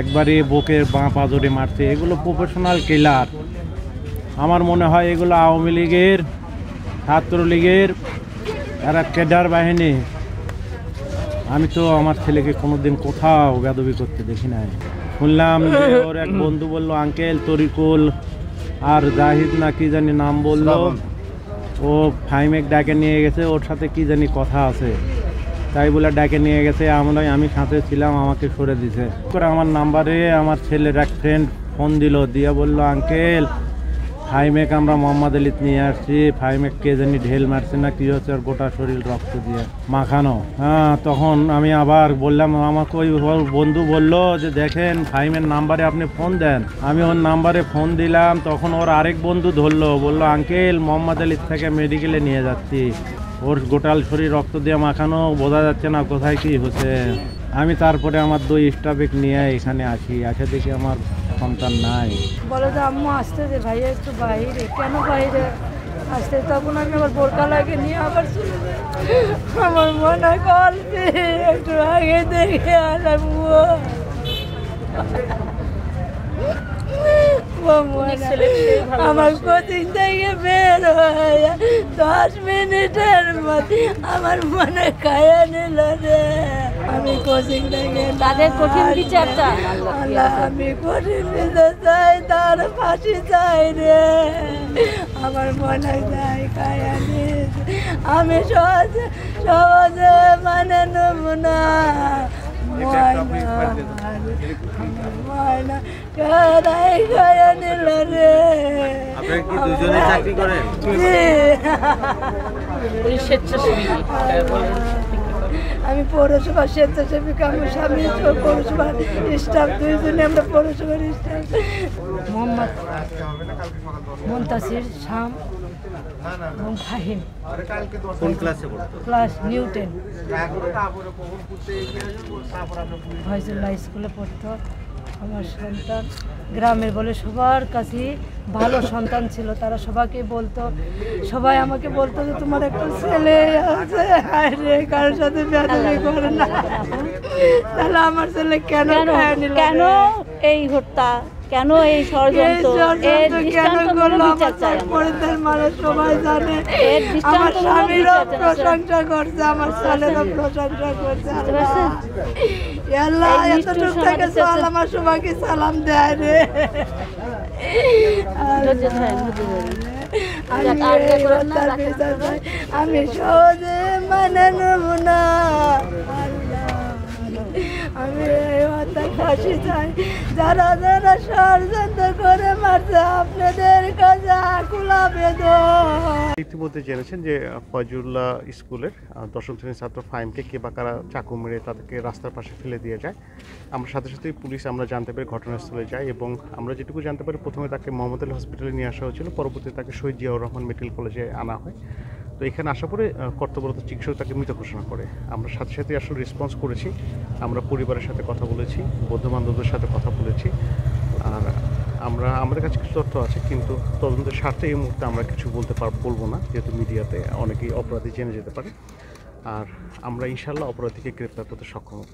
একবারে বুকের বাঁ পাজরে মারছে। এগুলো প্রফেশনাল কিলার। আমার মনে হয় এগুলো আওয়ামী লীগের, ছাত্রলীগের এরা ক্যাডার বাহিনী। আমি তো আমার ছেলেকে কোনোদিন কোথাও বেয়াদবি করতে দেখি নাই। শুনলাম যে ওর এক বন্ধু বলল, আঙ্কেল তরিকুল আর জাহিদ না কি জানি নাম বললো, ও ফাইমেক ডাকে নিয়ে গেছে, ওর সাথে কি জানি কথা আছে, তাই বলে ডাকে নিয়ে গেছে। আমি সাথে ছিলাম, আমাকে সরে দিছে করে। আমার নাম্বারে আমার ছেলের এক ফ্রেন্ড ফোন দিল, দিয়ে বলল, আঙ্কেল ফাইমেক আমরা মোহাম্মদ আলী নিয়ে আসছি, ফাইমেক কে জানি ঢেল মারছে না কি হচ্ছে, আর গোটা শরীর রক্ত দিয়ে মাখানো। হ্যাঁ, তখন আমি আবার বললাম, আমাকে ওই বন্ধু বলল যে দেখেন ফাইমের নাম্বারে আপনি ফোন দেন। আমি ওর নাম্বারে ফোন দিলাম, তখন ওর আরেক বন্ধু ধরলো, বললো, আঙ্কেল মোহাম্মদ আলীর থেকে মেডিকেলে নিয়ে যাচ্ছি, ওর গোটাল শরীর রক্ত দিয়ে মাখানো, বোঝা যাচ্ছে না কোথায় কি হচ্ছে। আমি তারপরে আমার 2 স্টাফিক নিয়ে এখানে আসে দেখি আমার সন্তান নাই। বলে যে আম্মু আসতে যে ভাইয়া একটু বাইরে, কেন বাইরে আসতে? তখন আমি আবার বোরকা লাগে নিয়ে আবার চলে যাই। আমার মনে করছে একটু আগে দেখে আসবো। আমার কোচিং থেকে বের হয়ে 10 মিনিটের মধ্যে আমার মনে খায়া নিল রে। আমি কোচিং থেকে তাদের কঠিন বিচার চাই। আমি কঠিন বিচার চাই, তার ফাঁসি চাই রে। আমার মনে যায় খায়া নিস, আমি সহজে মানে নেব না। আমি পৌরসভা স্বেচ্ছাসেবিকা, আমার স্বামী পৌরসভার স্টাফ, 2 জনে আমরা পৌরসভার স্টাফ। মোহাম্মদ মুনতাসির, শাম এবং ফাহিম। কোন ক্লাসে পড়তো? ক্লাস নিউ 10, ফয়জুল্লাহ স্কুলে পড়তো। আমার সন্তান গ্রামের বলে সবার কাছে ভালো সন্তান ছিল, তারা সবাইকে বলতো, সবাই আমাকে বলতো যে তোমার একটা ছেলে আছে, কারোর সাথে বেয়াদবি করে না। তাহলে আমার ছেলে কেন এই হত্যা, কেন এই ষড়যন্ত্র, এর দৃষ্টান্তমূলক বিচার চাই। মানুষ সবাই জানে, আমার স্বামীরও প্রশংসা করছে, আমার ছেলেরও প্রশংসা করছে। আল্লাহ এতটুকু থেকে আমার সবাইকে সালাম দেয় রে। আমি সহজে মানে নেব না। আমি ফাঁসি চাই, যারা যারা ষড়যন্ত্র করে মারছে, আপনাদের কাছে আকুল আবেদন। ইতিমধ্যে জেনেছেন যে ফয়জুল্লাহ স্কুলের 10ম শ্রেণীর ছাত্র ফাহিমকে কে বা কারা চাকু মেরে তাদেরকে রাস্তার পাশে ফেলে দিয়ে যায়। আমরা সাথে সাথেই পুলিশ আমরা জানতে পারি ঘটনাস্থলে যাই, এবং আমরা যেটুকু জানতে পারি প্রথমে তাকে মোহাম্মদ আলী হসপিটালে নিয়ে আসা হয়েছিল, পরবর্তীতে তাকে শহীদ জিয়াউর রহমান মেডিকেল কলেজে আনা হয়। তো এখানে আসার পরে কর্তব্যরত চিকিৎসক তাকে মৃত ঘোষণা করে। আমরা সাথে সাথে আসলে রেসপন্স করেছি, আমরা পরিবারের সাথে কথা বলেছি, বন্ধুবান্ধবদের সাথে কথা বলেছি। আর আমাদের কাছে কিছু তথ্য আছে, কিন্তু তদন্তের স্বার্থে এই মুহূর্তে আমরা কিছু বলবো না, যেহেতু মিডিয়াতে অনেকেই অপরাধী জেনে যেতে পারে। আর আমরা ইনশাল্লাহ অপরাধীকে গ্রেপ্তার করতে সক্ষম হব।